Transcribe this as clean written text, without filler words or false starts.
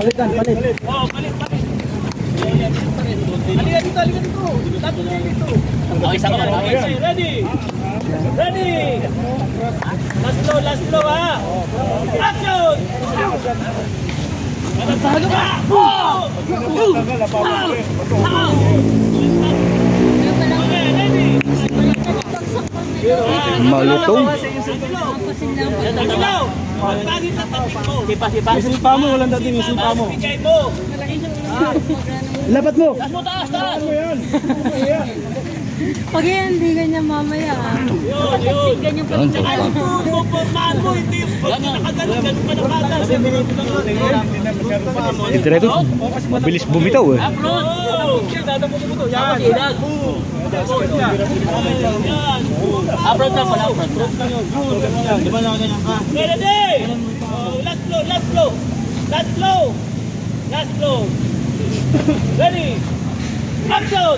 Palitan, palit. Oh, palit. Halika dito. Tapos dito. Okay, isa ka ba? Okay, ready. Last blow ha. Action! Tago ba? Okay, ready. Malutong. Isipa mo, walang dating isipa mo. Labat mo. Taas. Pag yan, hindi ganyan mamaya. Yun. Ganyan pa rin siya. Pupormahan mo, hindi yung pagkakaganon ka na patas. Ito na ito. Mabilis bumitaw eh. Upload na pala. Ready! Last blow. Ready! Action!